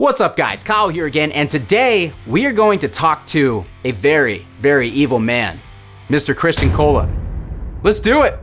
What's up guys, Kyle here again, and today we are going to talk to a very, very evil man, Mr. Kristian Kohle. Let's do it!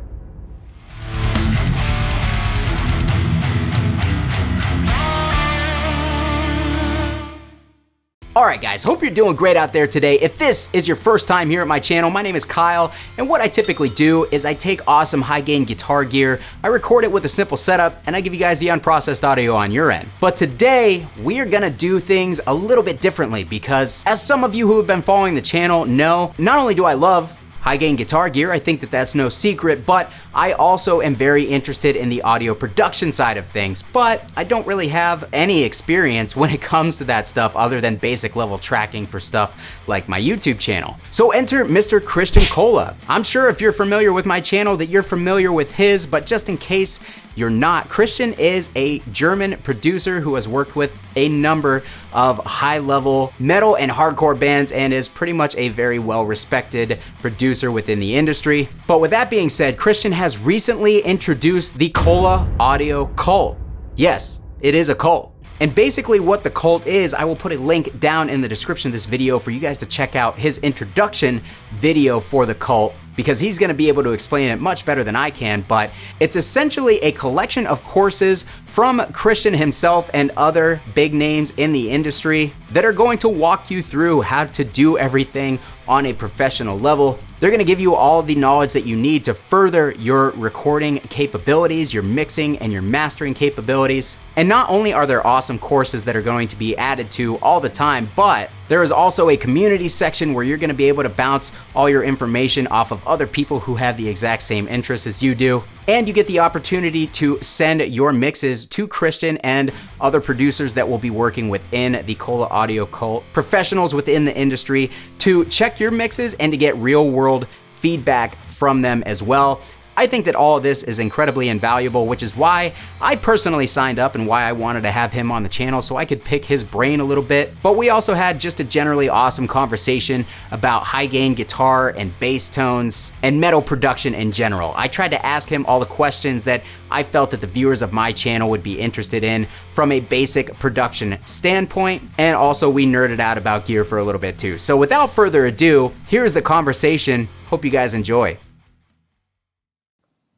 Alright guys, hope you're doing great out there today. If this is your first time here at my channel, my name is Kyle, and what I typically do is I take awesome high-gain guitar gear, I record it with a simple setup, and I give you guys the unprocessed audio on your end. But today, we are gonna do things a little bit differently because, as some of you who have been following the channel know, not only do I love high-gain guitar gear, I think that that's no secret, but I also am very interested in the audio production side of things, but I don't really have any experience when it comes to that stuff other than basic level tracking for stuff like my YouTube channel. So enter Mr. Kristian Kohle. I'm sure if you're familiar with my channel that you're familiar with his, but just in case you're not, Kristian is a German producer who has worked with a number of high-level metal and hardcore bands and is pretty much a very well-respected producer within the industry. But with that being said, Kristian has recently introduced the Kohle Audio Kult. Yes, it is a cult. And basically what the cult is, I will put a link down in the description of this video for you guys to check out his introduction video for the cult, because he's gonna be able to explain it much better than I can, but it's essentially a collection of courses from Kristian himself and other big names in the industry that are going to walk you through how to do everything on a professional level. They're gonna give you all the knowledge that you need to further your recording capabilities, your mixing and your mastering capabilities. And not only are there awesome courses that are going to be added to all the time, but there is also a community section where you're gonna be able to bounce all your information off of other people who have the exact same interests as you do. And you get the opportunity to send your mixes to Kristian and other producers that will be working within the Kohle Audio Kult, professionals within the industry, to check your mixes and to get real world feedback from them as well. I think that all of this is incredibly invaluable, which is why I personally signed up and why I wanted to have him on the channel so I could pick his brain a little bit. But we also had just a generally awesome conversation about high-gain guitar and bass tones and metal production in general. I tried to ask him all the questions that I felt that the viewers of my channel would be interested in from a basic production standpoint, and also we nerded out about gear for a little bit too. So without further ado, here's the conversation. Hope you guys enjoy.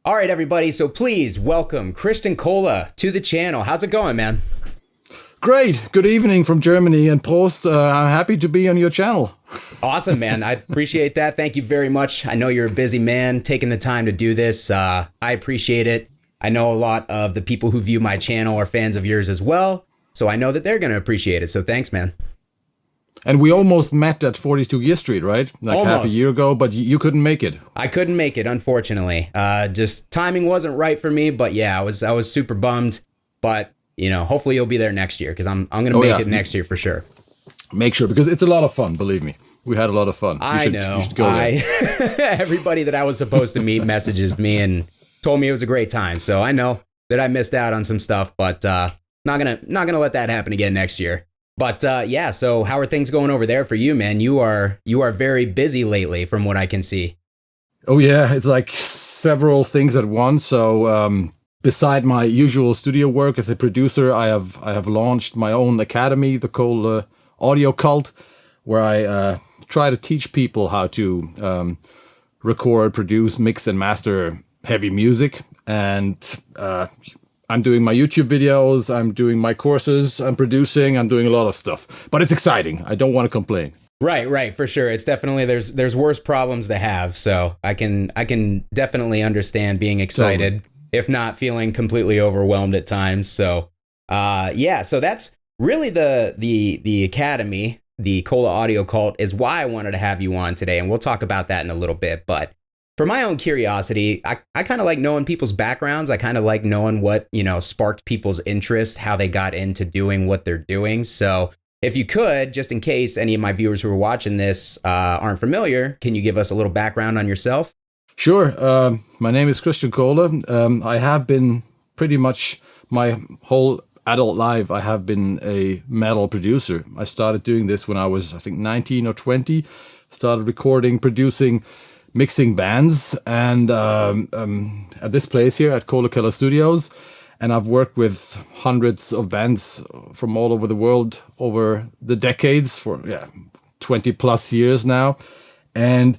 All right, everybody, so please welcome Kristian Kohle to the channel. How's it going, man? Great. Good evening from Germany, and Prost. I'm happy to be on your channel. Awesome, man. I appreciate that. Thank you very much. I know you're a busy man taking the time to do this. I appreciate it. I know a lot of the people who view my channel are fans of yours as well, so I know that they're going to appreciate it. So thanks, man. And we almost met at 42 Year Street, right? Like almost. Half a year ago, but you couldn't make it. I couldn't make it, unfortunately. Just timing wasn't right for me, but yeah, I was super bummed. But, you know, hopefully you'll be there next year, because I'm going to make it next year for sure. Make sure, because it's a lot of fun, believe me. We had a lot of fun. I know. You should go there. Everybody that I was supposed to meet messages me and told me it was a great time. So I know that I missed out on some stuff, but not gonna let that happen again next year. But yeah, so how are things going over there for you, man? You are very busy lately, from what I can see. Oh yeah, it's like several things at once. So beside my usual studio work as a producer, I have launched my own academy, the Kohle Audio Kult, where I try to teach people how to record, produce, mix, and master heavy music. And I'm doing my YouTube videos, I'm doing my courses, I'm producing, I'm doing a lot of stuff. But it's exciting. I don't want to complain. Right, for sure. It's definitely, there's worse problems to have. So I can definitely understand being excited, if not feeling completely overwhelmed at times. So yeah, so that's really the academy, the Kohle Audio Kult, is why I wanted to have you on today. And we'll talk about that in a little bit. But for my own curiosity, I kind of like knowing people's backgrounds. I kind of like knowing what, you know, sparked people's interest, how they got into doing what they're doing. So if you could, just in case any of my viewers who are watching this aren't familiar, can you give us a little background on yourself? Sure. My name is Kristian Kohle. I have been pretty much my whole adult life, I have been a metal producer. I started doing this when I was, I think, 19 or 20. Started recording, producing, mixing bands, and at this place here at Kohle Studios. and I've worked with hundreds of bands from all over the world over the decades for 20 plus years now. And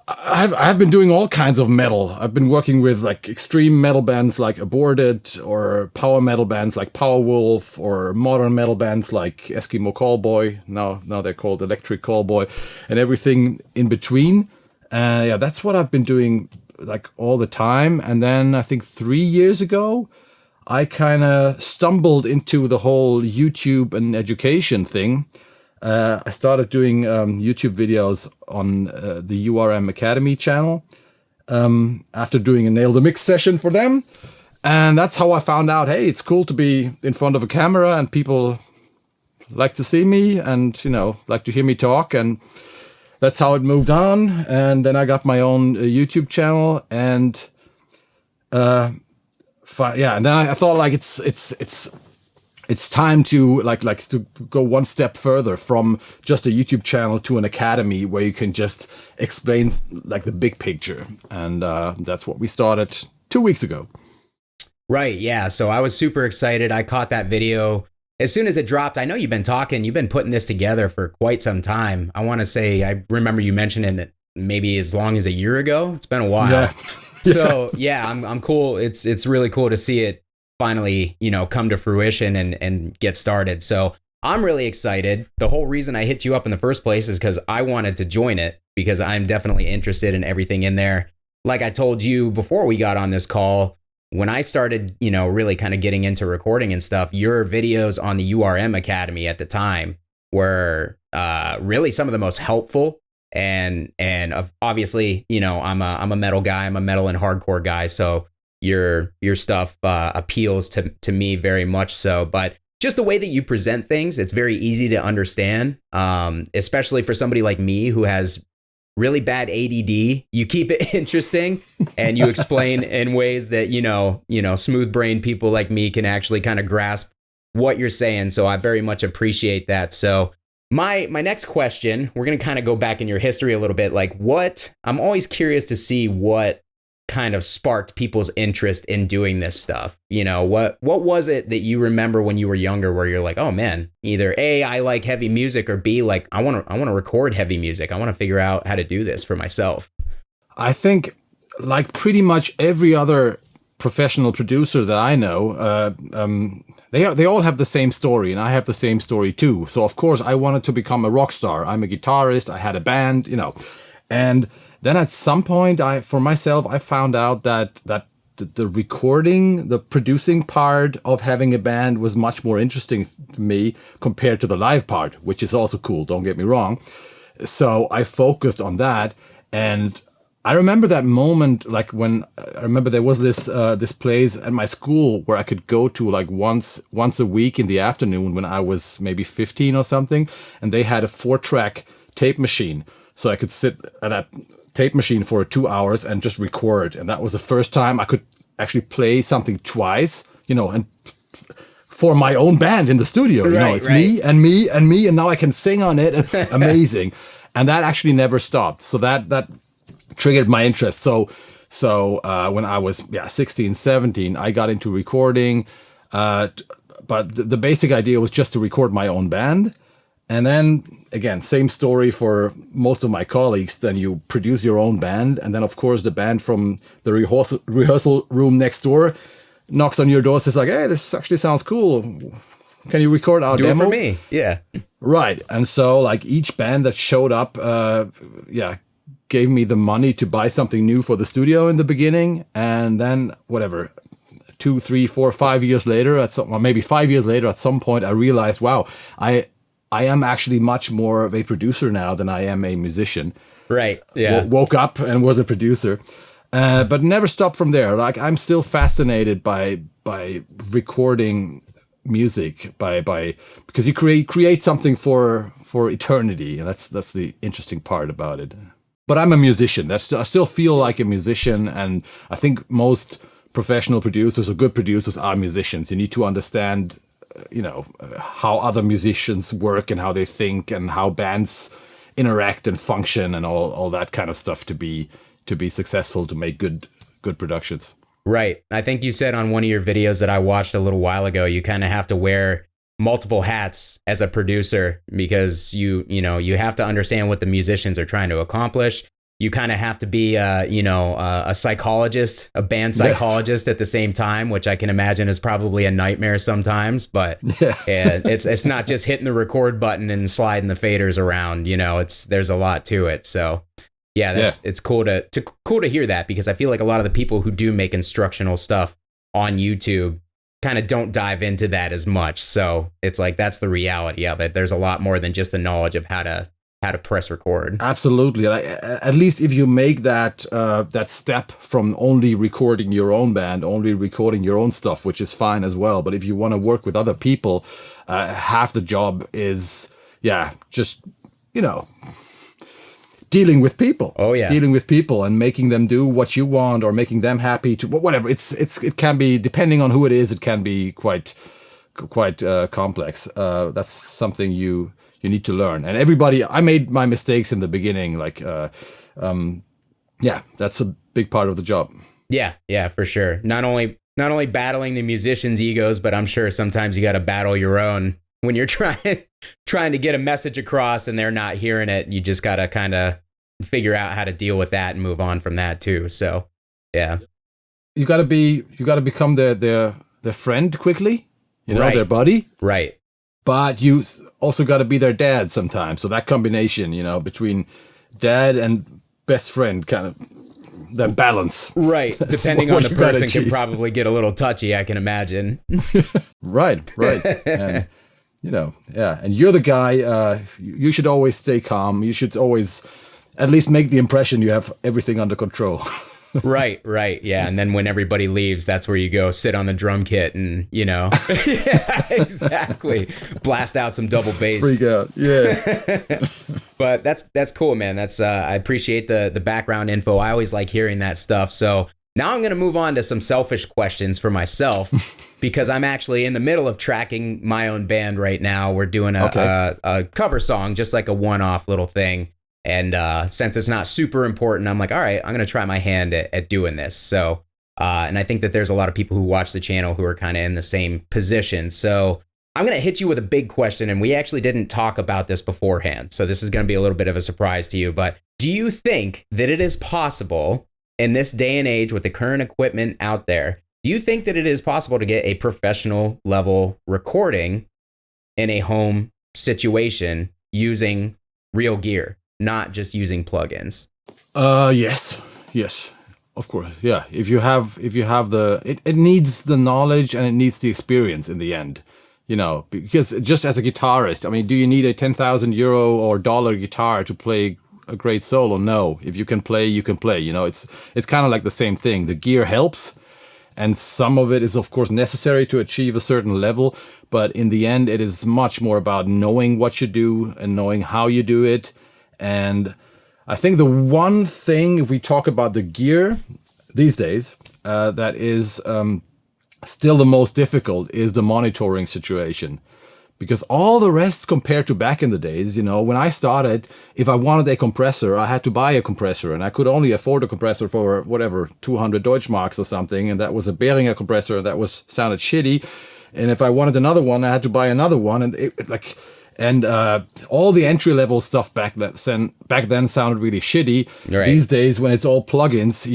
I've been doing all kinds of metal. I've been working with like extreme metal bands like Aborted, or power metal bands like Powerwolf, or modern metal bands like Eskimo Callboy. Now they're called Electric Callboy, and everything in between. That's what I've been doing like all the time. And then I think 3 years ago, I kind of stumbled into the whole YouTube and education thing. I started doing YouTube videos on the URM Academy channel after doing a Nail the Mix session for them. And that's how I found out, hey, it's cool to be in front of a camera and people like to see me and, like to hear me talk. And that's how it moved on. And then I got my own YouTube channel, and and then I thought like it's time to to go one step further from just a YouTube channel to an academy where you can just explain like the big picture. And that's what we started 2 weeks ago. Right. Yeah. So I was super excited. I caught that video as soon as it dropped. I know you've been putting this together for quite some time. I want to say, I remember you mentioning it maybe as long as a year ago. It's been a while. Yeah. So yeah, I'm cool. It's really cool to see it finally, come to fruition and get started. So I'm really excited. The whole reason I hit you up in the first place is because I wanted to join it, because I'm definitely interested in everything in there. Like I told you before we got on this call, when I started, really kind of getting into recording and stuff, your videos on the URM Academy at the time were really some of the most helpful. And obviously, I'm a metal guy. I'm a metal and hardcore guy. So your stuff appeals to me very much so. But just the way that you present things, it's very easy to understand, especially for somebody like me who has really bad ADD. You keep it interesting and you explain in ways that, smooth brain people like me can actually kind of grasp what you're saying. So I very much appreciate that. So my next question, we're going to kind of go back in your history a little bit. Like I'm always curious to see what kind of sparked people's interest in doing this stuff. What was it that you remember when you were younger where you're like, oh man, either A, I like heavy music, or B, like I want to record heavy music. I want to figure out how to do this for myself. I think like pretty much every other professional producer that I know, they all have the same story, and I have the same story too. So of course I wanted to become a rock star. I'm a guitarist. I had a band, and then at some point, I found out that the recording, the producing part of having a band was much more interesting to me compared to the live part, which is also cool, don't get me wrong. So I focused on that, and I remember that moment, like when I remember there was this place at my school where I could go to like once a week in the afternoon when I was maybe 15 or something, and they had a 4-track tape machine, so I could sit at that tape machine for 2 hours and just record. And that was the first time I could actually play something twice, and for my own band in the studio. It's me and me and me, and now I can sing on it. Amazing. And that actually never stopped. So that triggered my interest. So when I was 16, 17, I got into recording. But the basic idea was just to record my own band. And then, again, same story for most of my colleagues. Then you produce your own band. And then, of course, the band from the rehearsal room next door knocks on your door, says like, hey, this actually sounds cool. Can you record our demo? Do it for me. Yeah. Right. And so, like, each band that showed up, gave me the money to buy something new for the studio in the beginning. And then, 2, 3, 4, 5 years later, or maybe 5 years later, at some point, I realized, wow, I am actually much more of a producer now than I am a musician. Right. Yeah. Woke up and was a producer, but never stopped from there. Like I'm still fascinated by recording music, because you create something for eternity, and that's the interesting part about it. But I'm a musician. I still feel like a musician, and I think most professional producers or good producers are musicians. You need to understand how other musicians work and how they think and how bands interact and function and all that kind of stuff to be successful, to make good productions. Right. I think you said on one of your videos that I watched a little while ago, you kind of have to wear multiple hats as a producer because you have to understand what the musicians are trying to accomplish. You kind of have to be a psychologist, a band psychologist at the same time, which I can imagine is probably a nightmare sometimes. But it's not just hitting the record button and sliding the faders around. There's a lot to it. So yeah, it's cool to hear that, because I feel like a lot of the people who do make instructional stuff on YouTube kind of don't dive into that as much. So it's like, that's the reality of it. There's a lot more than just the knowledge of how to press record. Absolutely. At least if you make that step from only recording your own band, only recording your own stuff, which is fine as well. But if you want to work with other people, half the job is, just, dealing with people. Oh yeah. Dealing with people and making them do what you want, or making them happy to whatever. It can be, depending on who it is, it can be quite complex. That's something you need to learn. And I made my mistakes in the beginning. That's a big part of the job. Yeah, for sure. Not only battling the musicians' egos, but I'm sure sometimes you got to battle your own when you're trying to get a message across and they're not hearing it. You just got to kind of figure out how to deal with that and move on from that too. So, yeah. You got to become their friend quickly, right. Their buddy. Right. But you also got to be their dad sometimes. So that combination, between dad and best friend, kind of that balance. Right. Depending on the person, can probably get a little touchy, I can imagine. Right. And, and you're the guy, you should always stay calm. You should always at least make the impression you have everything under control. Right. Yeah. And then when everybody leaves, that's where you go sit on the drum kit and, yeah, exactly. Blast out some double bass. Freak out. Yeah. But that's cool, man. I appreciate the background info. I always like hearing that stuff. So now I'm going to move on to some selfish questions for myself, because I'm actually in the middle of tracking my own band right now. We're doing a cover song, just like a one-off little thing. And since it's not super important, I'm like, all right, I'm going to try my hand at doing this. So, and I think that there's a lot of people who watch the channel who are kind of in the same position. So I'm going to hit you with a big question. And we actually didn't talk about this beforehand. So this is going to be a little bit of a surprise to you. But do you think that it is possible in this day and age with the current equipment out there, do you think that it is possible to get a professional level recording in a home situation using real gear? Not just using plugins. Yes, of course. Yeah, if you have it needs the knowledge and it needs the experience in the end, because just as a guitarist, I mean, do you need a 10,000 euro or dollar guitar to play a great solo? No. If you can play, you can play. It's kind of like the same thing. The gear helps, and some of it is of course necessary to achieve a certain level, but in the end, it is much more about knowing what you do and knowing how you do it. And I think the one thing, if we talk about the gear these days, that is still the most difficult is the monitoring situation. Because all the rest compared to back in the days, when I started, if I wanted a compressor, I had to buy a compressor. And I could only afford a compressor for, 200 Deutschmarks or something. And that was a Behringer compressor that sounded shitty. And if I wanted another one, I had to buy another one. And all the entry-level stuff back then sounded really shitty. Right. These days, when it's all plugins,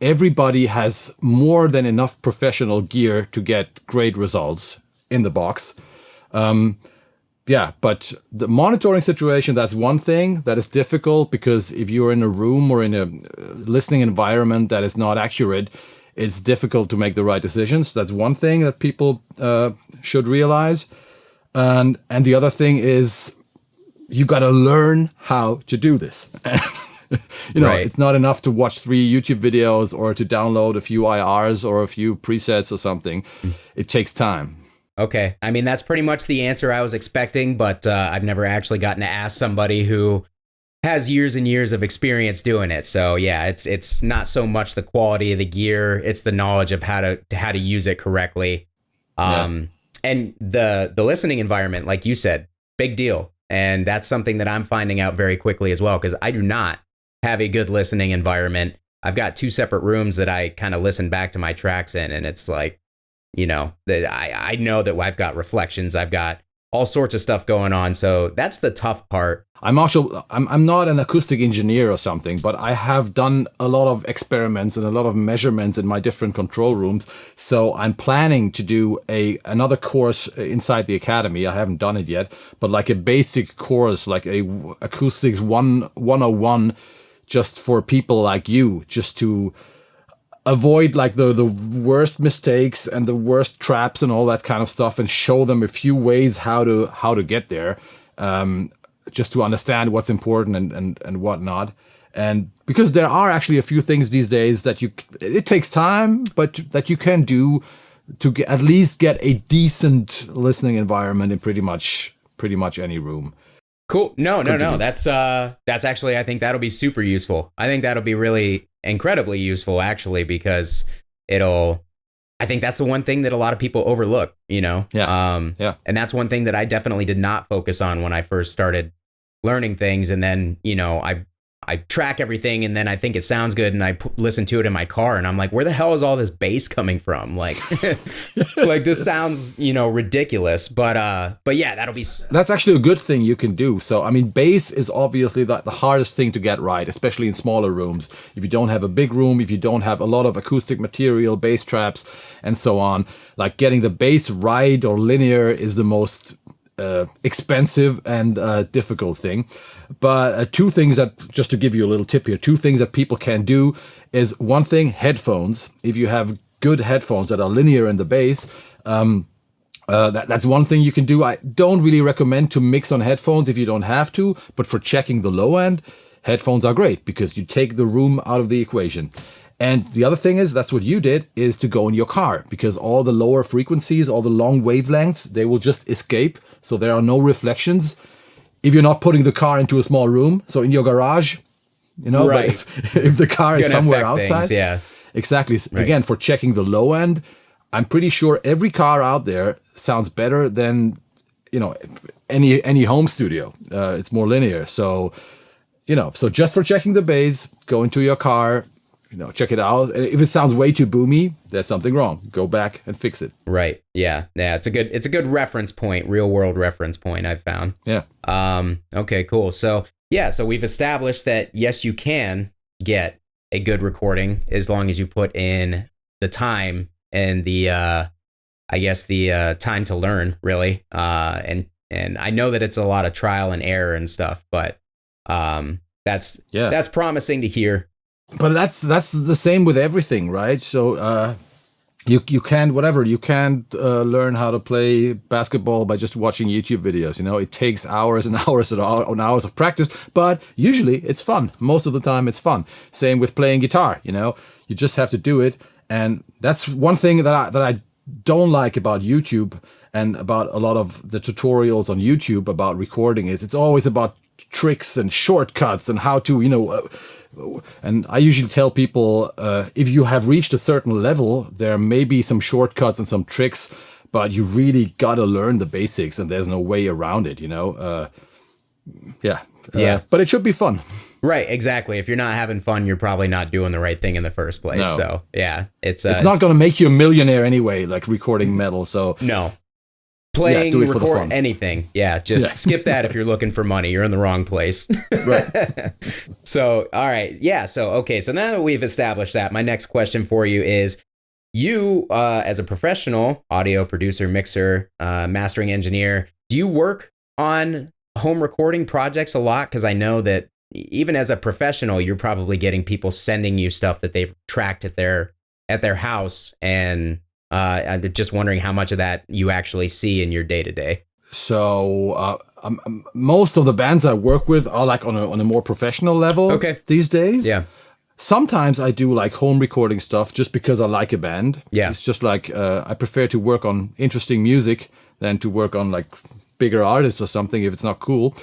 everybody has more than enough professional gear to get great results in the box. But the monitoring situation, that's one thing that is difficult, because if you're in a room or in a listening environment that is not accurate, it's difficult to make the right decisions. That's one thing that people should realize. And the other thing is, you got to learn how to do this. Right. It's not enough to watch 3 YouTube videos or to download a few IRs or a few presets or something. It takes time. Okay. I mean, that's pretty much the answer I was expecting, but I've never actually gotten to ask somebody who has years and years of experience doing it. So yeah, it's not so much the quality of the gear, it's the knowledge of how to use it correctly. And the listening environment, like you said, big deal. And that's something that I'm finding out very quickly as well, because I do not have a good listening environment. I've got 2 separate rooms that I kind of listen back to my tracks in, and it's like, that I know that I've got reflections, I've got all sorts of stuff going on. So that's the tough part. I'm not an acoustic engineer or something, but I have done a lot of experiments and a lot of measurements in my different control rooms. So I'm planning to do another course inside the academy. I haven't done it yet, but like a basic course, like a acoustics 101, just for people like you, just to avoid like the worst mistakes and the worst traps and all that kind of stuff, and show them a few ways how to get there. Just to understand what's important and whatnot. And because there are actually a few things these days that it takes time, but that you can do to at least get a decent listening environment in pretty much any room. Cool. No. That's actually, I think that'll be super useful. I think that'll be really incredibly useful, actually, because I think that's the one thing that a lot of people overlook, Yeah. And that's one thing that I definitely did not focus on when I first started learning things. And then, I track everything, and then I think it sounds good, and I listen to it in my car, and I'm like, where the hell is all this bass coming from? Like, like this sounds, ridiculous, but yeah, that's actually a good thing you can do. So, I mean, bass is obviously the hardest thing to get right, especially in smaller rooms. If you don't have a big room, if you don't have a lot of acoustic material, bass traps, and so on, like getting the bass right or linear is the most expensive and difficult thing. But 2 things just to give you a little tip here, 2 things that people can do is, one thing, headphones. If you have good headphones that are linear in the bass, that's one thing you can do. I don't really recommend to mix on headphones if you don't have to, but for checking the low end, headphones are great because you take the room out of the equation. And the other thing is, that's what you did, is to go in your car, because all the lower frequencies, all the long wavelengths, they will just escape. So there are no reflections if you're not putting the car into a small room. So in your garage, right. But if the car is somewhere outside, things, yeah, exactly. Right. Again, for checking the low end, I'm pretty sure every car out there sounds better than, any home studio. It's more linear. So, so just for checking the bass, go into your car, check it out. And if it sounds way too boomy, there's something wrong. Go back and fix it. Right. Yeah. It's a good reference point, real world reference point, I've found. Yeah. Okay, cool. So we've established that yes, you can get a good recording as long as you put in the time and the time to learn, really. And I know that it's a lot of trial and error and stuff, but that's promising to hear. But that's the same with everything, right? So you can't learn how to play basketball by just watching YouTube videos. It takes hours and hours and hours of practice, but usually it's fun. Most of the time it's fun. Same with playing guitar. You just have to do it, and that's one thing that I don't like about YouTube and about a lot of the tutorials on YouTube about recording is it's always about tricks and shortcuts and how to and I usually tell people, if you have reached a certain level, there may be some shortcuts and some tricks, but you really got to learn the basics, and there's no way around it, but it should be fun. Right, exactly. If you're not having fun, you're probably not doing the right thing in the first place. No. So, yeah, it's not going to make you a millionaire anyway, like recording metal. So no. Playing, record, anything. Yeah, just skip that if you're looking for money. You're in the wrong place. Right. So, all right. Yeah, so now that we've established that, my next question for you is, you, as a professional audio producer, mixer, mastering engineer, do you work on home recording projects a lot? Because I know that even as a professional, you're probably getting people sending you stuff that they've tracked at their house, and I'm just wondering how much of that you actually see in your day to day. So most of the bands I work with are like on a more professional level these days. Yeah. Sometimes I do like home recording stuff just because I like a band. Yeah. It's just like I prefer to work on interesting music than to work on like bigger artists or something if it's not cool.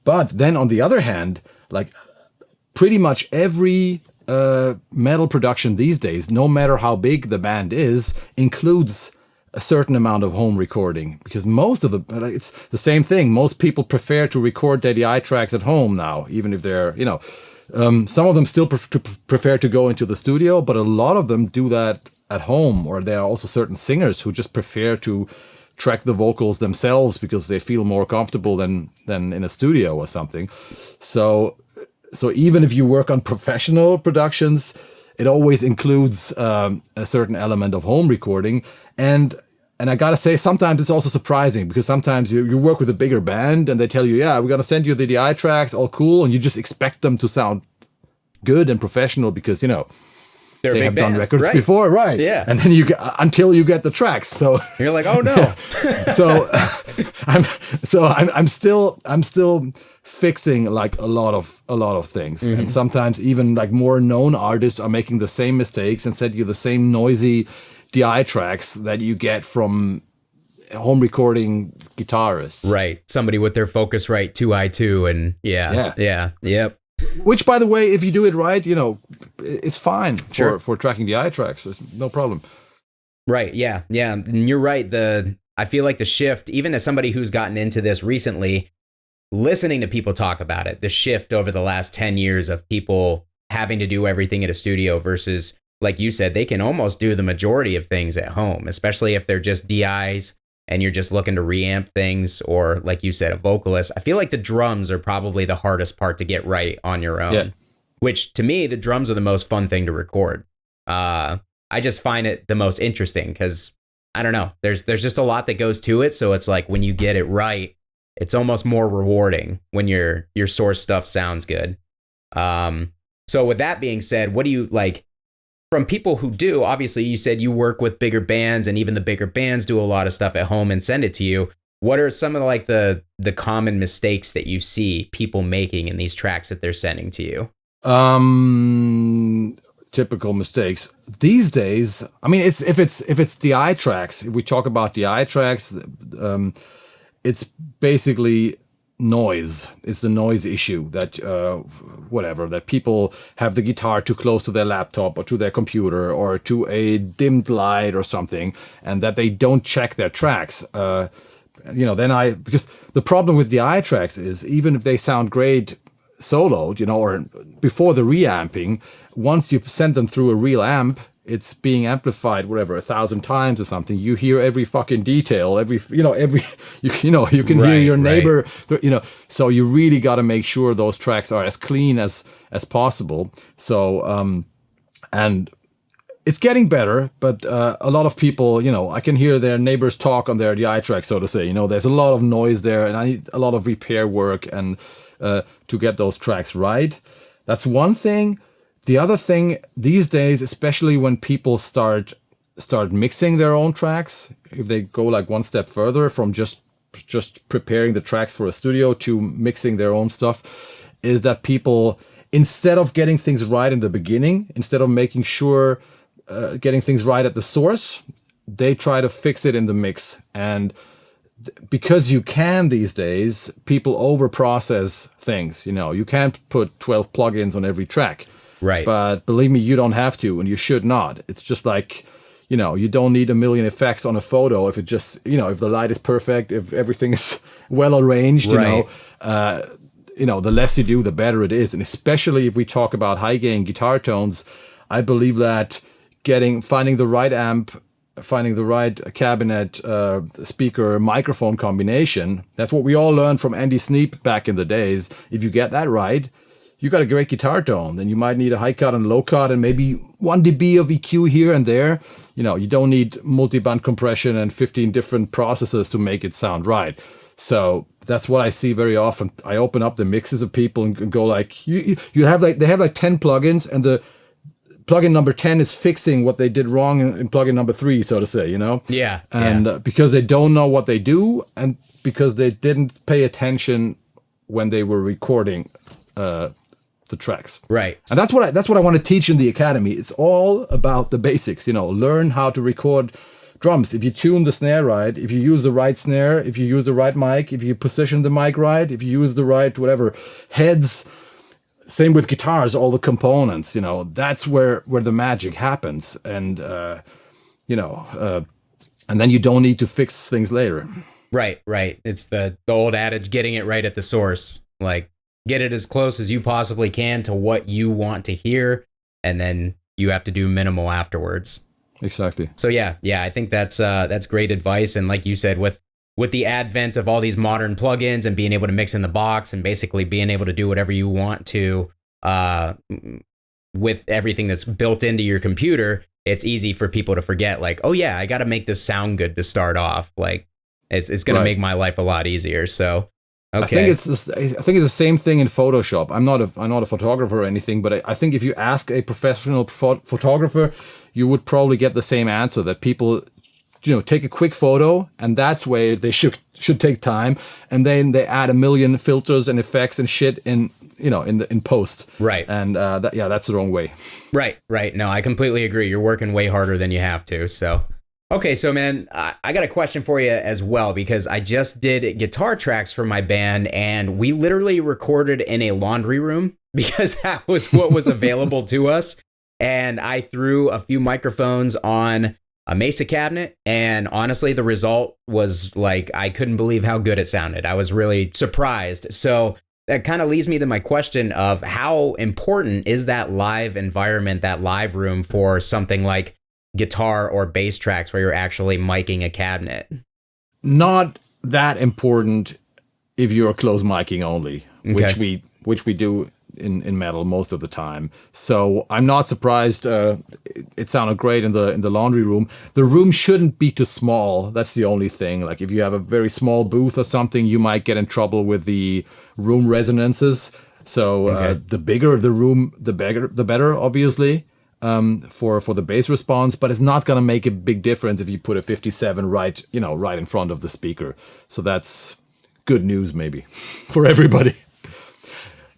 But then on the other hand, like pretty much every metal production these days, no matter how big the band is, includes a certain amount of home recording, because it's the same thing. Most people prefer to record their DI tracks at home now, even if they're, Some of them still prefer to go into the studio, but a lot of them do that at home. Or there are also certain singers who just prefer to track the vocals themselves because they feel more comfortable than in a studio or something. So even if you work on professional productions, it always includes a certain element of home recording. And I gotta say, sometimes it's also surprising because sometimes you work with a bigger band and they tell you, yeah, we're gonna send you the DI tracks, all cool, and you just expect them to sound good and professional because, you know, they have done records before, right? Yeah. And then until you get the tracks, so you're like, oh no. I'm still fixing like a lot of things, and sometimes even like more known artists are making the same mistakes and send you the same noisy DI tracks that you get from home recording guitarists. Right. Somebody with their Focusrite 2i2 and yep. Which, by the way, if you do it right, you know, it's fine for tracking DI tracks. There's no problem. Right. Yeah. Yeah. And you're right. I feel like the shift, even as somebody who's gotten into this recently, listening to people talk about it, the shift over the last 10 years of people having to do everything at a studio versus, like you said, they can almost do the majority of things at home, especially if they're just DIs and you're just looking to reamp things, or like you said, a vocalist. I feel like the drums are probably the hardest part to get right on your own, which to me, the drums are the most fun thing to record. I just find it the most interesting because, I don't know, there's just a lot that goes to it. So it's like when you get it right, it's almost more rewarding when your source stuff sounds good. So with that being said, what do you like from people who do? Obviously, you said you work with bigger bands, and even the bigger bands do a lot of stuff at home and send it to you. What are some of the common mistakes that you see people making in these tracks that they're sending to you? Typical mistakes these days. I mean, if it's DI tracks, if we talk about DI tracks, it's basically noise. It's the noise issue that that people have the guitar too close to their laptop or to their computer or to a dimmed light or something, and that they don't check their tracks. Because the problem with DI tracks is, even if they sound great soloed, or before the reamping, once you send them through a real amp, it's being amplified, 1,000 times or something. You hear every fucking detail, you can hear your neighbor, so you really got to make sure those tracks are as clean as possible. So, and it's getting better, but a lot of people, I can hear their neighbors talk on their DI track, so to say. There's a lot of noise there, and I need a lot of repair work and to get those tracks right. That's one thing. The other thing these days, especially when people start mixing their own tracks, if they go like one step further from just preparing the tracks for a studio to mixing their own stuff, is that people, instead of getting things right in the beginning, instead of making sure getting things right at the source, they try to fix it in the mix. And because you can these days, people over-process things. You can't put 12 plugins on every track. Right. But believe me, you don't have to, and you should not. It's just like, you don't need a million effects on a photo if it just, if the light is perfect, if everything is well arranged, the less you do, the better it is. And especially if we talk about high gain guitar tones, I believe that finding the right amp, finding the right cabinet, speaker, microphone combination, that's what we all learned from Andy Sneap back in the days. If you get that right, you got a great guitar tone. Then you might need a high cut and low cut and maybe 1 dB of EQ here and there. You don't need multi-band compression and 15 different processes to make it sound right. So that's what I see very often. I open up the mixes of people and go like, they have like 10 plugins, and the plugin number 10 is fixing what they did wrong in plugin number 3, so to say, Yeah. And because they don't know what they do, and because they didn't pay attention when they were recording the tracks. Right. And that's what I want to teach in the academy. It's all about the basics, learn how to record drums. If you tune the snare right, if you use the right snare, if you use the right mic, if you position the mic right, if you use the right heads, same with guitars, all the components, that's where the magic happens. And and then you don't need to fix things later. Right. It's the old adage, getting it right at the source. Like, get it as close as you possibly can to what you want to hear, and then you have to do minimal afterwards. Exactly. So yeah, I think that's great advice. And like you said, with the advent of all these modern plugins and being able to mix in the box and basically being able to do whatever you want to with everything that's built into your computer, it's easy for people to forget, like, oh yeah, I got to make this sound good to start off. Like it's going to make my life a lot easier. So okay. I think it's the same thing in Photoshop. I'm not a photographer or anything, but I think if you ask a professional photographer, you would probably get the same answer, that people, take a quick photo, and that's where they should take time, and then they add a million filters and effects and shit in post. Right. And that's the wrong way. Right. No, I completely agree. You're working way harder than you have to. So. Okay, so man, I got a question for you as well, because I just did guitar tracks for my band, and we literally recorded in a laundry room because that was what was available to us. And I threw a few microphones on a Mesa cabinet, and honestly, the result was like, I couldn't believe how good it sounded. I was really surprised. So that kind of leads me to my question of how important is that live environment, that live room, for something like guitar or bass tracks where you're actually miking a cabinet? Not that important if you're close miking only, okay. which we do in metal most of the time. So I'm not surprised. It sounded great in the laundry room. The room shouldn't be too small. That's the only thing. Like if you have a very small booth or something, you might get in trouble with the room resonances. So the bigger the room, the better, obviously. For the bass response, but it's not gonna make a big difference if you put a 57 right in front of the speaker. So that's good news maybe for everybody.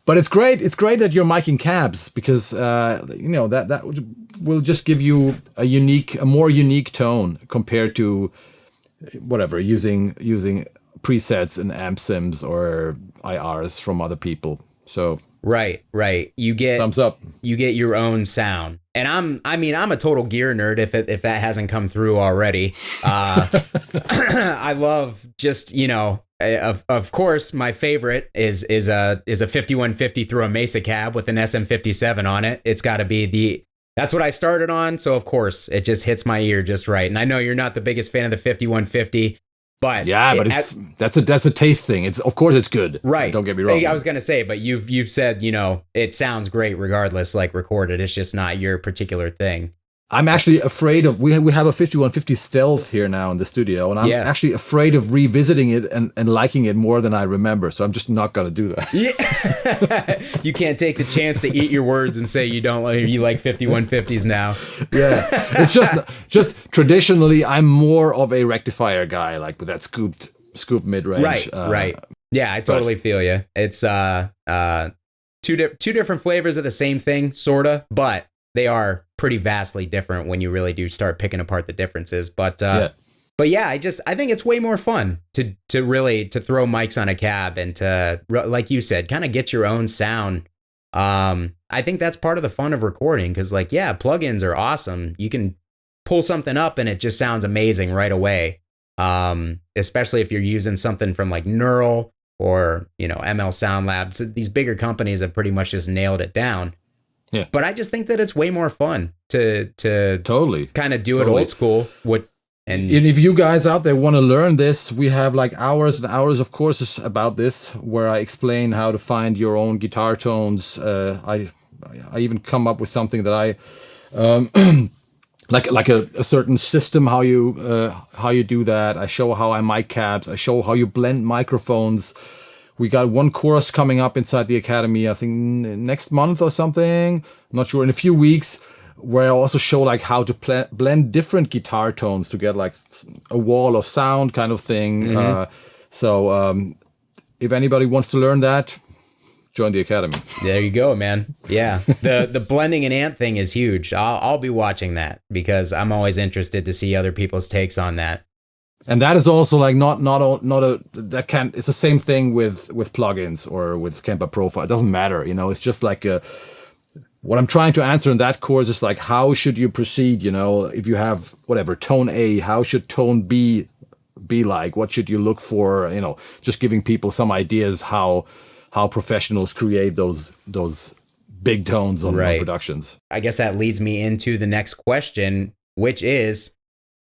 But it's great. It's great that you're miking cabs, because that will just give you a more unique tone compared to whatever using presets and amp sims or IRs from other people. So right. You get thumbs up. You get your own sound. And I'm a total gear nerd if that hasn't come through already. I love just, of course, my favorite is a 5150 through a Mesa cab with an SM57 on it. It's got to be that's what I started on. So of course it just hits my ear just right. And I know you're not the biggest fan of the 5150. But that's a taste thing. Of course it's good. Right. Don't get me wrong. I was gonna say, but you've said, it sounds great regardless, like recorded. It's just not your particular thing. I'm actually afraid of, we have a 5150 Stealth here now in the studio, and I'm actually afraid of revisiting it and liking it more than I remember. So I'm just not gonna do that. Yeah. You can't take the chance to eat your words and say you like 5150s now. Yeah. It's just traditionally I'm more of a rectifier guy, like with that scooped mid-range. Right. Yeah, I totally feel you. It's two different flavors of the same thing, sorta, but they are pretty vastly different when you really do start picking apart the differences. But yeah, I think it's way more fun to throw mics on a cab and to, like you said, kind of get your own sound. I think that's part of the fun of recording, because plugins are awesome. You can pull something up and it just sounds amazing right away. Especially if you're using something from like Neural or ML Sound Labs. These bigger companies have pretty much just nailed it down. Yeah. But I just think that it's way more fun to totally kind of do it old school. And if you guys out there want to learn this, we have like hours and hours of courses about this, where I explain how to find your own guitar tones. I even come up with something that I like a certain system, how you do that. I show how I mic cabs. I show how you blend microphones. We got one course coming up inside the Academy, I think next month or something. I'm not sure, in a few weeks, where I also show like how to blend different guitar tones to get like a wall of sound kind of thing. Mm-hmm. So if anybody wants to learn that, join the Academy. There you go, man. Yeah, the blending and amp thing is huge. I'll be watching that, because I'm always interested to see other people's takes on that. And that is also like it's the same thing with plugins or with Kemper Profile. It doesn't matter, it's just like what I'm trying to answer in that course is like, how should you proceed? If you have whatever tone A, how should tone B be like? What should you look for? Just giving people some ideas how how professionals create those big tones on productions. I guess that leads me into the next question, which is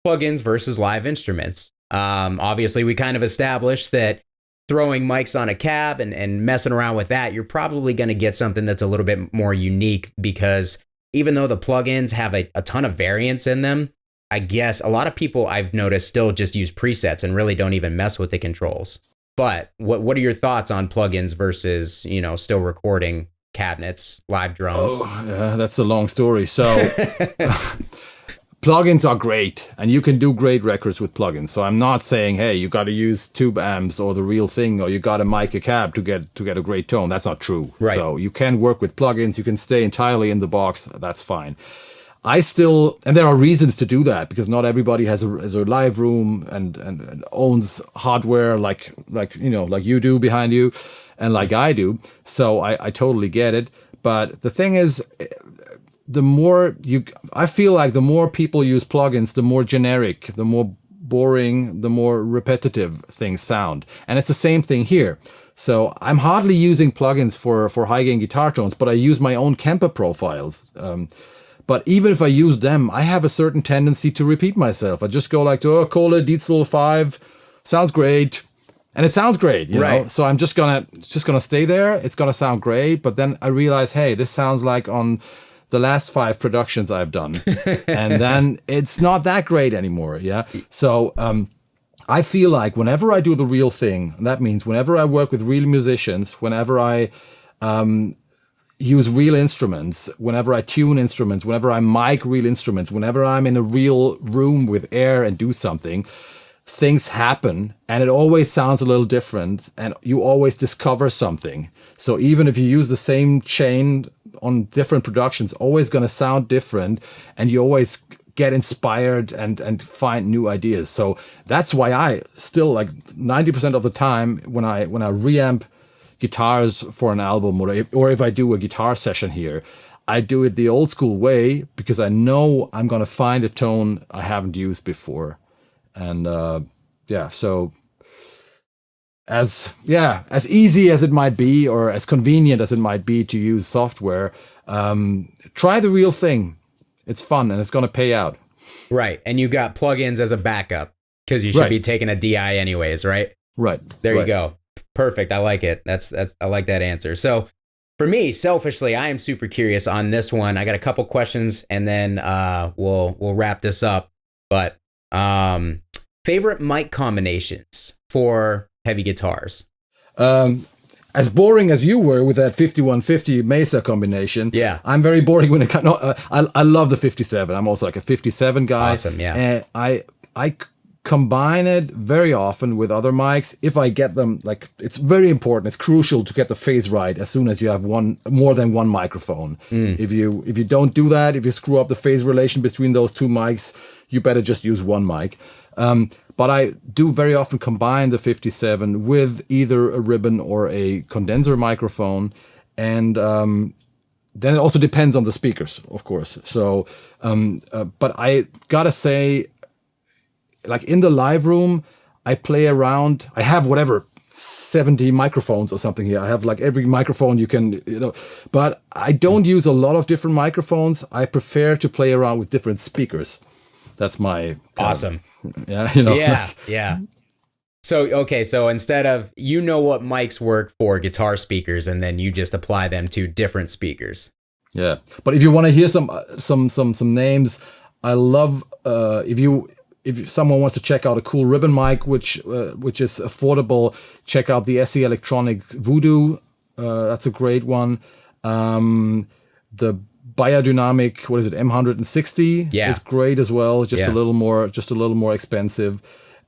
plugins versus live instruments. Obviously, we kind of established that throwing mics on a cab and messing around with that, you're probably going to get something that's a little bit more unique, because even though the plugins have a ton of variants in them, I guess a lot of people I've noticed still just use presets and really don't even mess with the controls. But what are your thoughts on plugins versus, still recording cabinets, live drums? Oh, yeah, that's a long story. So plugins are great, and you can do great records with plugins. So I'm not saying, hey, you got to use tube amps or the real thing, or you got to mic a cab to get a great tone. That's not true. Right. So you can work with plugins. You can stay entirely in the box. That's fine. And there are reasons to do that, because not everybody has a live room and owns hardware like you do behind you, and like I do. So I totally get it. But the thing is, I feel like the more people use plugins, the more generic, the more boring, the more repetitive things sound. And it's the same thing here. So I'm hardly using plugins for high gain guitar tones, but I use my own Kemper profiles. But even if I use them, I have a certain tendency to repeat myself. I just go like, Kohle, Dietzel 5, sounds great. And it sounds great, you know? So I'm just gonna stay there. It's gonna sound great. But then I realize, hey, this sounds like on the last 5 productions I've done. And then it's not that great anymore, yeah? So I feel like whenever I do the real thing, and that means whenever I work with real musicians, whenever I use real instruments, whenever I tune instruments, whenever I mic real instruments, whenever I'm in a real room with air and do something, things happen, and it always sounds a little different, and you always discover something. So even if you use the same chain on different productions, always going to sound different, and you always get inspired and find new ideas. So that's why I still, like 90% of the time, when I reamp guitars for an album, or if I do a guitar session here, I do it the old school way, because I know I'm going to find a tone I haven't used before. And so as easy as it might be, or as convenient as it might be to use software, try the real thing. It's fun, and it's going to pay out. Right. And you got plugins as a backup, because you should be taking a DI anyways, right? Right. There you go. Perfect. I like it. I like that answer. So for me, selfishly, I am super curious on this one. I got a couple questions, and then we'll wrap this up. But favorite mic combinations for heavy guitars? As boring as you were with that 5150 Mesa combination, I'm very boring when it comes. I love the 57. I'm also like a 57 guy. Awesome, yeah. And I combine it very often with other mics if I get them. Like, it's very important. It's crucial to get the phase right as soon as you have more than one microphone. If you don't do that, if you screw up the phase relation between those two mics, you better just use one mic. But I do very often combine the 57 with either a ribbon or a condenser microphone. And then it also depends on the speakers, of course. So, but I gotta say, like in the live room, I play around. I have 70 microphones or something here. I have like every microphone you can, but I don't use a lot of different microphones. I prefer to play around with different speakers. That's my awesome. Yeah. So instead of, what mics work for guitar speakers, and then you just apply them to different speakers. Yeah. But if you want to hear some names, I love if someone wants to check out a cool ribbon mic, which is affordable, check out the SE Electronic Voodoo. That's a great one. The Biodynamic, M160 is great as well. Just a little more expensive.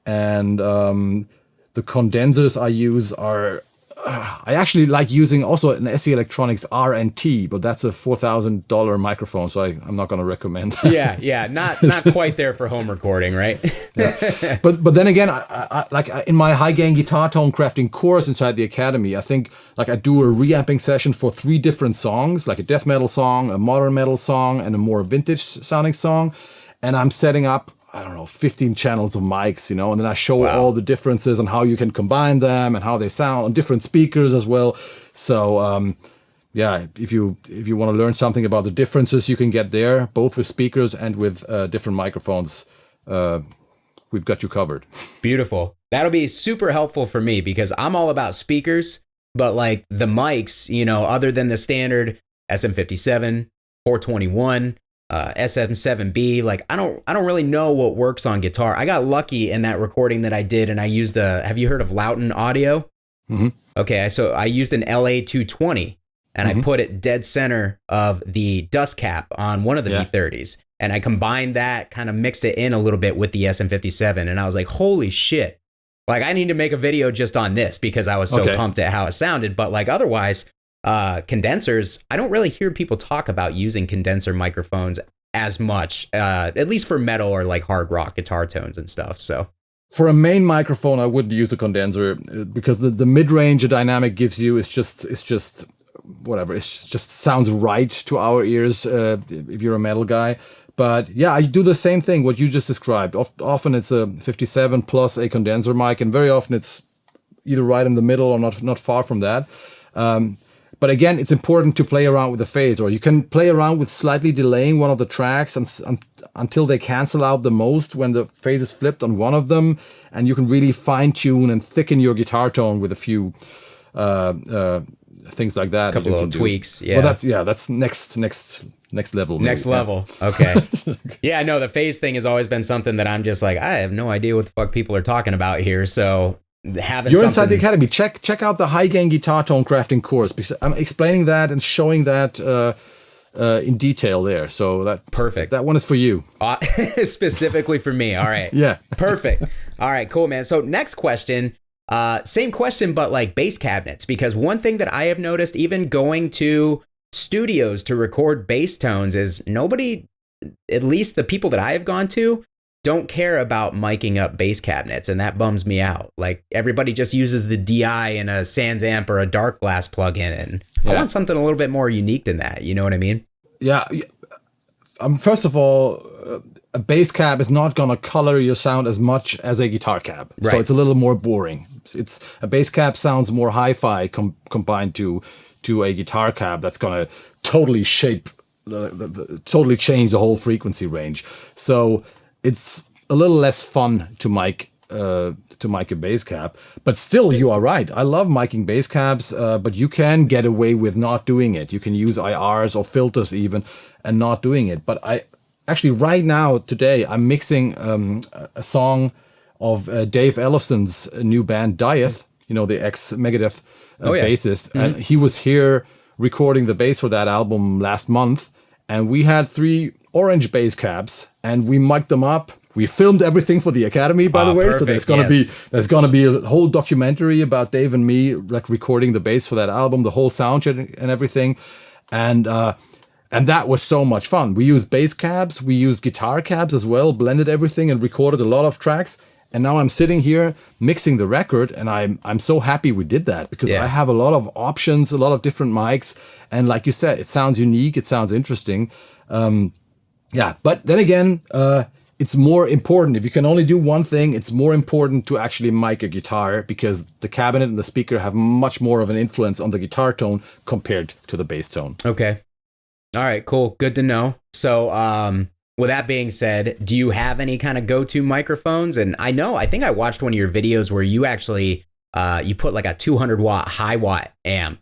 And the condensers I use are, I actually like using also an SE Electronics RNT, but that's a $4,000 microphone, so I'm not going to recommend that. Yeah, not quite there for home recording, right? Yeah. But then again, I like in my high gain guitar tone crafting course inside the academy, I think like I do a reamping session for 3 different songs, like a death metal song, a modern metal song, and a more vintage sounding song, and I'm setting up I don't know, 15 channels of mics, you know, and then I show Wow. all the differences and how you can combine them and how they sound on different speakers as well. So, yeah, if you want to learn something about the differences you can get there, both with speakers and with different microphones, we've got you covered. Beautiful. That'll be super helpful for me because I'm all about speakers, but like the mics, you know, other than the standard SM57, 421, SM7B, like I don't really know what works on guitar. I got lucky in that recording that I did, and I used have you heard of Loughton Audio? Mm-hmm. Okay, so I used an LA220, and I put it dead center of the dust cap on one of the V30s. And I combined that, kind of mixed it in a little bit with the SM57. And I was like, holy shit. Like, I need to make a video just on this because I was so pumped at how it sounded. But like otherwise, condensers, I don't really hear people talk about using condenser microphones as much, at least for metal or like hard rock guitar tones and stuff. So for a main microphone, I wouldn't use a condenser because the mid-range a dynamic gives you is just whatever. It just sounds right to our ears if you're a metal guy. But yeah, I do the same thing, what you just described. Often it's a 57 plus a condenser mic, and very often it's either right in the middle or not far from that. But again, it's important to play around with the phase, or you can play around with slightly delaying one of the tracks until they cancel out the most when the phase is flipped on one of them, and you can really fine tune and thicken your guitar tone with a few things like that. A couple little tweaks. Yeah. Well, that's next level. Maybe. Next level. Okay. Yeah, no, the phase thing has always been something that I'm just like, I have no idea what the fuck people are talking about here. So you're inside the academy. Check out the high gain guitar tone crafting course because I'm explaining that and showing that in detail there. So that perfect. That one is for you. Specifically for me. All right. Yeah. Perfect. All right, cool, man. So next question. Same question, but like bass cabinets, because one thing that I have noticed, even going to studios to record bass tones, is nobody, at least the people that I have gone to, don't care about miking up bass cabinets, and that bums me out. Like everybody just uses the DI and a Sans amp or a Dark Glass plugin, and I want something a little bit more unique than that. You know what I mean? Yeah. First of all, a bass cab is not gonna color your sound as much as a guitar cab, so it's a little more boring. It's a bass cab sounds more hi-fi combined to a guitar cab that's gonna totally shape, totally change the whole frequency range. So it's a little less fun to mic a bass cab, but still, you are right. I love miking bass cabs, but you can get away with not doing it. You can use IRs or filters even and not doing it. But I actually right now today I'm mixing a song of Dave Ellefson's new band Dieth. You know, the ex Megadeth bassist, and he was here recording the bass for that album last month, and we had 3 orange bass cabs and we mic'd them up. We filmed everything for the Academy, by the way. Perfect. So there's gonna be a whole documentary about Dave and me like recording the bass for that album, the whole sound check and everything, and that was so much fun. We used bass cabs, we used guitar cabs as well, blended everything and recorded a lot of tracks. And now I'm sitting here mixing the record, and I'm so happy we did that because I have a lot of options, a lot of different mics, and like you said, it sounds unique, it sounds interesting. But then again, it's more important. If you can only do one thing, it's more important to actually mic a guitar because the cabinet and the speaker have much more of an influence on the guitar tone compared to the bass tone. Okay. All right, cool. Good to know. So, with that being said, do you have any kind of go-to microphones? And I think I watched one of your videos where you actually, you put like a 200 watt high watt amp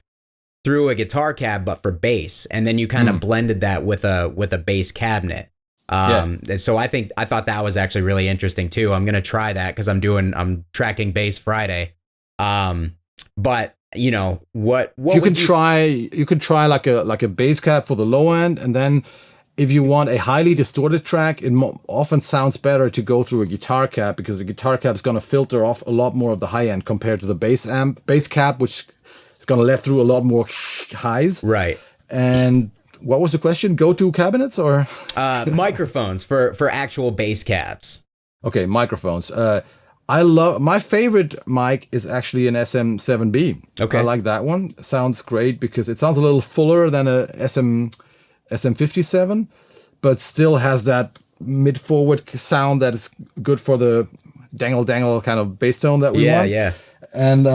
through a guitar cab, but for bass. And then you kind of blended that with a bass cabinet. So I thought that was actually really interesting too. I'm going to try that because I'm tracking bass Friday. But you know, what you could try like a bass cab for the low end, and then if you want a highly distorted track, it often sounds better to go through a guitar cab because the guitar cab is going to filter off a lot more of the high end compared to the bass cab, which is going to let through a lot more highs. Right. And what was the question? Go-to cabinets or microphones for actual bass cabs? Okay, microphones. I love my favorite mic is actually an SM7B. Okay, I like that one. It sounds great because it sounds a little fuller than a SM57, but still has that mid-forward sound that is good for the dangle kind of bass tone that we want. Yeah. And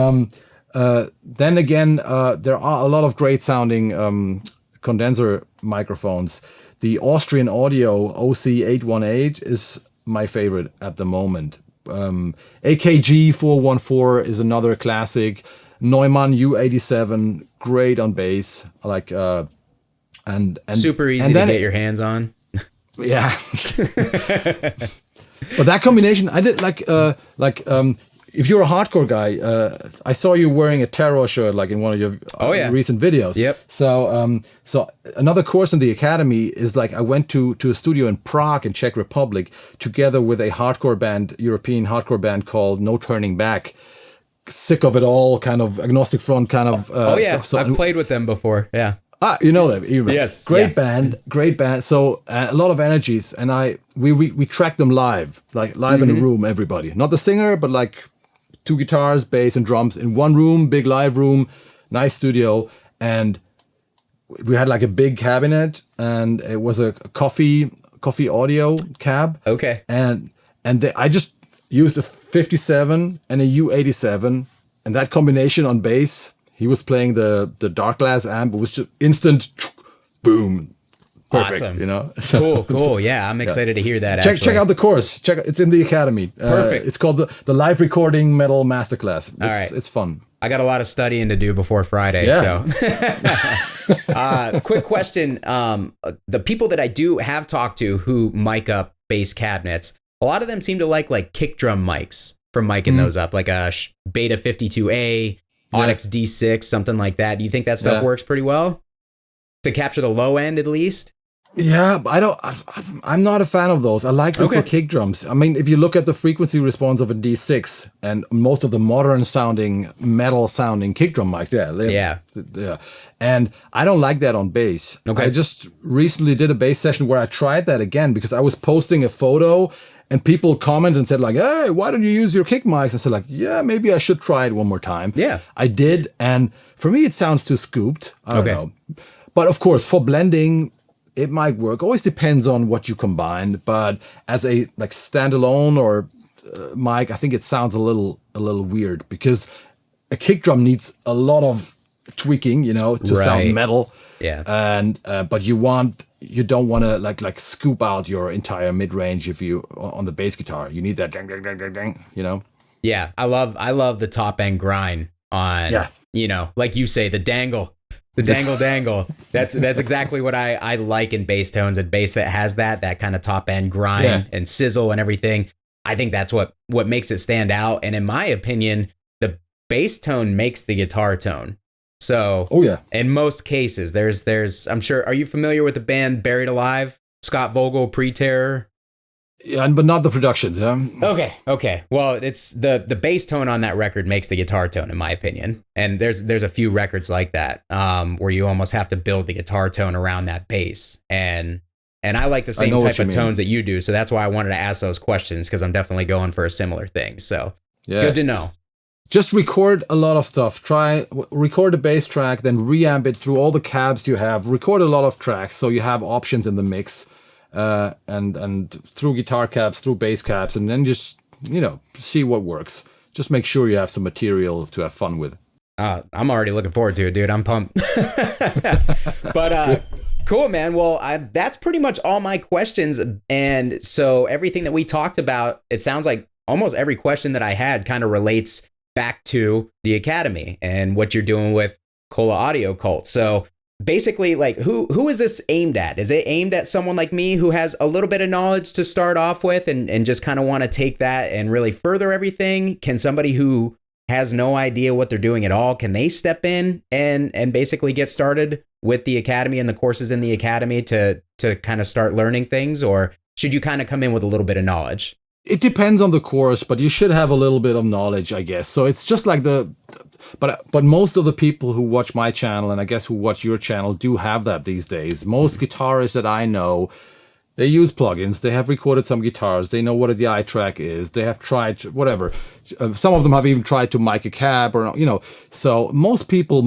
then again, there are a lot of great sounding condenser microphones. The Austrian Audio OC818 is my favorite at the moment. AKG 414 is another classic. Neumann U87, great on bass. Like and super easy to get your hands on. Yeah. But that combination, I did if you're a hardcore guy, I saw you wearing a Terror shirt like in one of your recent videos. Yep. So another course in the academy is like I went to a studio in Prague in Czech Republic together with a hardcore band, European hardcore band called No Turning Back. Sick of it all, kind of agnostic front, kind of. Stuff. So I've played with them before. Yeah. You know them. Yes. Great band. So a lot of energies, and we tracked them live in a room. Everybody, not the singer, but like 2 guitars, bass, and drums in one room, big live room, nice studio, and we had like a big cabinet, and it was a coffee audio cab. Okay. And I just used a 57 and a U87, and that combination on bass. He was playing the dark glass amp. It was just instant boom. Perfect, awesome. You know? Cool. Yeah, I'm excited to hear that. Check out the course. It's in the academy. Perfect. It's called the Live Recording Metal Masterclass. It's fun. I got a lot of studying to do before Friday. Yeah. So, quick question. The people that I do have talked to who mic up bass cabinets, a lot of them seem to like kick drum mics for micing those up, like a Beta 52A, Onyx D6, something like that. Do you think that stuff works pretty well to capture the low end at least? Yeah, but I'm not a fan of those. I like them for kick drums. I mean, if you look at the frequency response of a D6 and most of the modern sounding, metal sounding kick drum mics, yeah. And I don't like that on bass. Okay. I just recently did a bass session where I tried that again because I was posting a photo and people commented and said like, hey, why don't you use your kick mics? I said like, yeah, maybe I should try it one more time. Yeah. I did. And for me, it sounds too scooped. I don't know. But of course, for blending, it might work. Always depends on what you combine. But as a like standalone or mic, I think it sounds a little weird because a kick drum needs a lot of tweaking, to sound metal. Yeah. And but you don't want to like scoop out your entire mid range if you on the bass guitar. You need that dang dang dang dang dang. Yeah, I love the top end grind on. Like you say, the dangle. The dangle. That's exactly what I like in bass tones, and bass that has that kind of top end grind and sizzle and everything. I think that's what makes it stand out. And in my opinion, the bass tone makes the guitar tone. So in most cases, there's I'm sure, are you familiar with the band Buried Alive? Scott Vogel, Pre-Terror? Yeah, but not the productions, yeah. Okay. Well, it's the bass tone on that record makes the guitar tone, in my opinion. And there's a few records like that, where you almost have to build the guitar tone around that bass. And I like the same type of tones that you do. So that's why I wanted to ask those questions, because I'm definitely going for a similar thing. So good to know. Just record a lot of stuff. Record a bass track, then reamp it through all the cabs you have. Record a lot of tracks so you have options in the mix. And through guitar cabs, through bass cabs, and then just, see what works. Just make sure you have some material to have fun with. I'm already looking forward to it, dude. I'm pumped. But cool, man. Well, that's pretty much all my questions. And so everything that we talked about, it sounds like almost every question that I had kind of relates back to the Academy and what you're doing with Kohle Audio Kult. So basically, like, who is this aimed at? Is it aimed at someone like me who has a little bit of knowledge to start off with and just kind of want to take that and really further everything? Can somebody who has no idea what they're doing at all, can they step in and basically get started with the Academy and the courses in the Academy to kind of start learning things? Or should you kind of come in with a little bit of knowledge? It depends on the course, but you should have a little bit of knowledge, I guess. So it's just like but most of the people who watch my channel, and I guess who watch your channel, do have that these days. Most guitarists that I know, they use plugins. They have recorded some guitars. They know what a DI track is. They have tried whatever. Some of them have even tried to mic a cab, or So most people,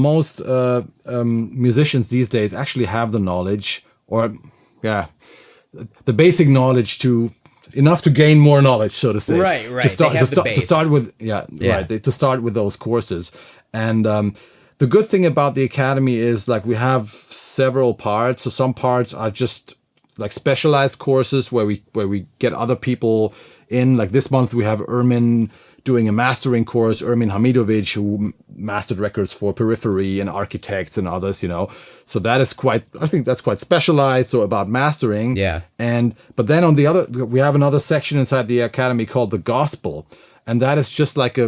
musicians these days actually have the knowledge, or the basic knowledge enough to gain more knowledge, so to say. Right. To start with, right. To start with those courses. And the good thing about the Academy is like we have several parts. So some parts are just like specialized courses where we get other people in. Like this month we have Ermin doing a mastering course, Ermin Hamidovic, who mastered records for Periphery and Architects and others, So that is I think that's quite specialized, so about mastering. Yeah. But then we have another section inside the Academy called the Gospel. And that is just like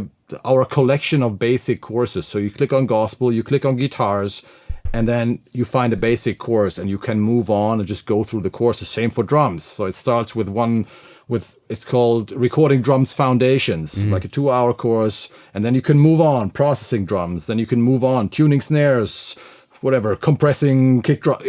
our collection of basic courses. So you click on Gospel, you click on guitars, and then you find a basic course and you can move on and just go through the courses. Same for drums. So it starts with it's called Recording Drums Foundations, like a 2-hour course. And then you can move on, processing drums. Then you can move on, tuning snares, whatever, compressing kick drum,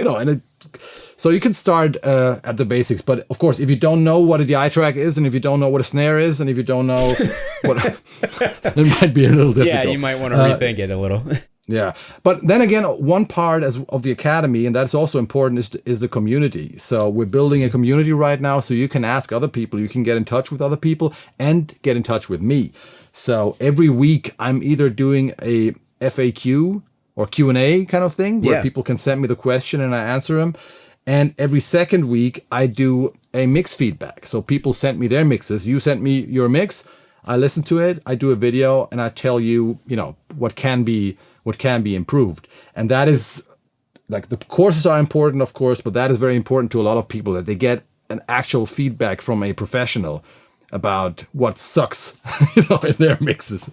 so you can start at the basics. But of course, if you don't know what a DI track is, and if you don't know what a snare is, and if you don't know what, it might be a little difficult. Yeah, you might want to rethink it a little. Yeah, but then again, one part of the Academy, and that's also important, is the community. So we're building a community right now, so you can ask other people, you can get in touch with other people, and get in touch with me. So every week, I'm either doing a FAQ or Q&A kind of thing, where people can send me the question and I answer them. And every second week, I do a mix feedback. So people send me their mixes. You sent me your mix. I listen to it. I do a video, and I tell you, what can be improved. And that is like, the courses are important, of course, but that is very important to a lot of people, that they get an actual feedback from a professional about what sucks, in their mixes.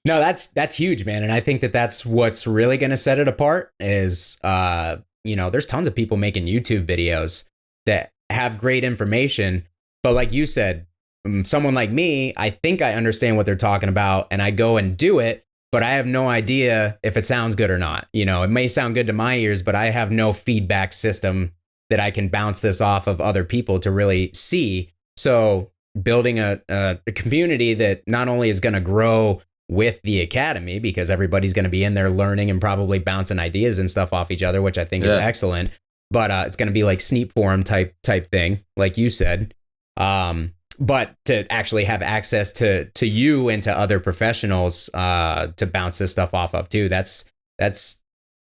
No, that's huge, man. And I think that's what's really going to set it apart is, there's tons of people making YouTube videos that have great information. But like you said, someone like me, I think I understand what they're talking about and I go and do it, but I have no idea if it sounds good or not. It may sound good to my ears, but I have no feedback system that I can bounce this off of other people to really see. So building a community that not only is going to grow with the Academy, because everybody's going to be in there learning and probably bouncing ideas and stuff off each other, which I think is excellent. But it's going to be like Sneap Forum type thing, like you said. But to actually have access to you and to other professionals to bounce this stuff off of too, that's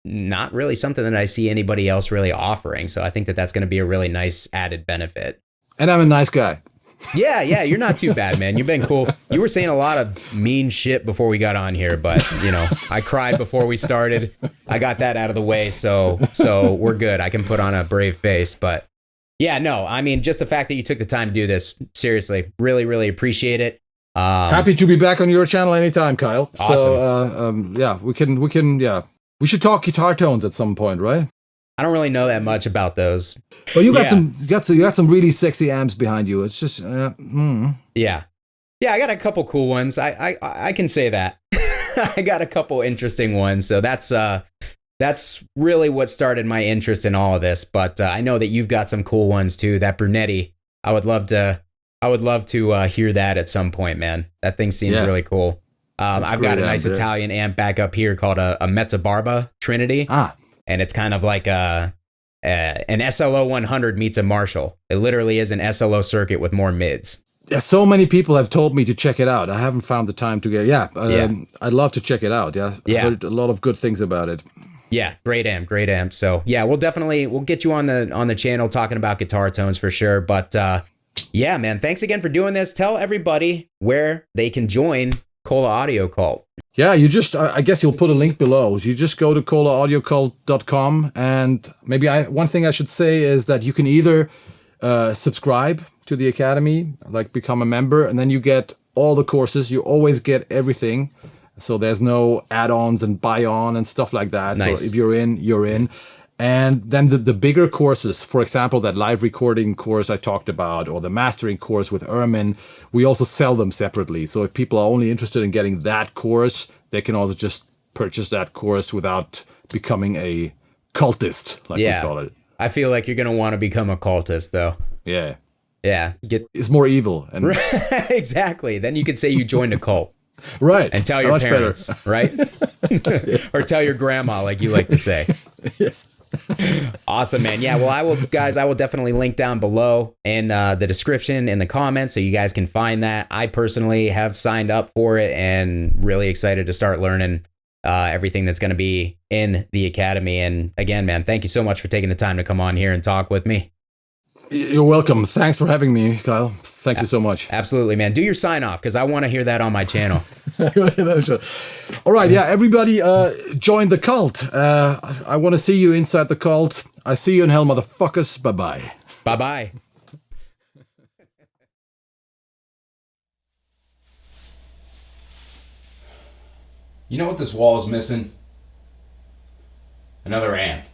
not really something that I see anybody else really offering. So I think that's going to be a really nice added benefit. And I'm a nice guy. Yeah, you're not too bad, man. You've been cool. You were saying a lot of mean shit before we got on here, but I cried before we started. I got that out of the way, so we're good. I can put on a brave face, but yeah, no, I mean, just the fact that you took the time to do this, seriously, really, really appreciate it. Happy to be back on your channel anytime, Kyle. Awesome. So we should talk guitar tones at some point, right? I don't really know that much about those. Well, you got some really sexy amps behind you. It's just Yeah, I got a couple cool ones. I can say that. I got a couple interesting ones. So that's really what started my interest in all of this. But I know that you've got some cool ones too. That Brunetti, I would love to hear that at some point, man. That thing seems really cool. I've got a nice Italian amp back up here called a Mezzabarba Trinity. And it's kind of like an SLO 100 meets a Marshall. It literally is an SLO circuit with more mids. Yeah, so many people have told me to check it out. I haven't found the time to get. I'd love to check it out. Yeah, I've heard a lot of good things about it. Yeah, great amp. So yeah, we'll get you on the channel talking about guitar tones for sure. But yeah, man, thanks again for doing this. Tell everybody where they can join Kohle Audio Cult. Yeah, I guess you'll put a link below. You just go to kohleaudiocult.com, and maybe one thing I should say is that you can either subscribe to the Academy, like become a member, and then you get all the courses. You always get everything. So there's no add-ons and buy-on and stuff like that. Nice. So if you're in, you're in. And then the bigger courses, for example, that live recording course I talked about, or the mastering course with Ermin, we also sell them separately. So if people are only interested in getting that course, they can also just purchase that course without becoming a cultist, like we call it. I feel like you're going to want to become a cultist, though. Yeah. Yeah. It's more evil. And exactly. Then you could say you joined a cult. Right. And tell your parents, right? Or tell your grandma, like you like to say. Yes. Awesome, man. Yeah, well, I will definitely link down below in the description in the comments so you guys can find that. I personally have signed up for it and really excited to start learning everything that's going to be in the academy. And again, man, thank you so much for taking the time to come on here and talk with me. You're welcome. Thanks for having me, Kyle. Thank you so much. Absolutely, man. Do your sign off because I want to hear that on my channel. All right, yeah, everybody join the cult. I want to see you inside the cult. I see you in hell, motherfuckers. Bye-bye. Bye-bye. You know what this wall is missing? Another amp.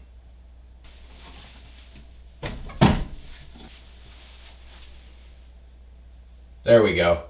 There we go.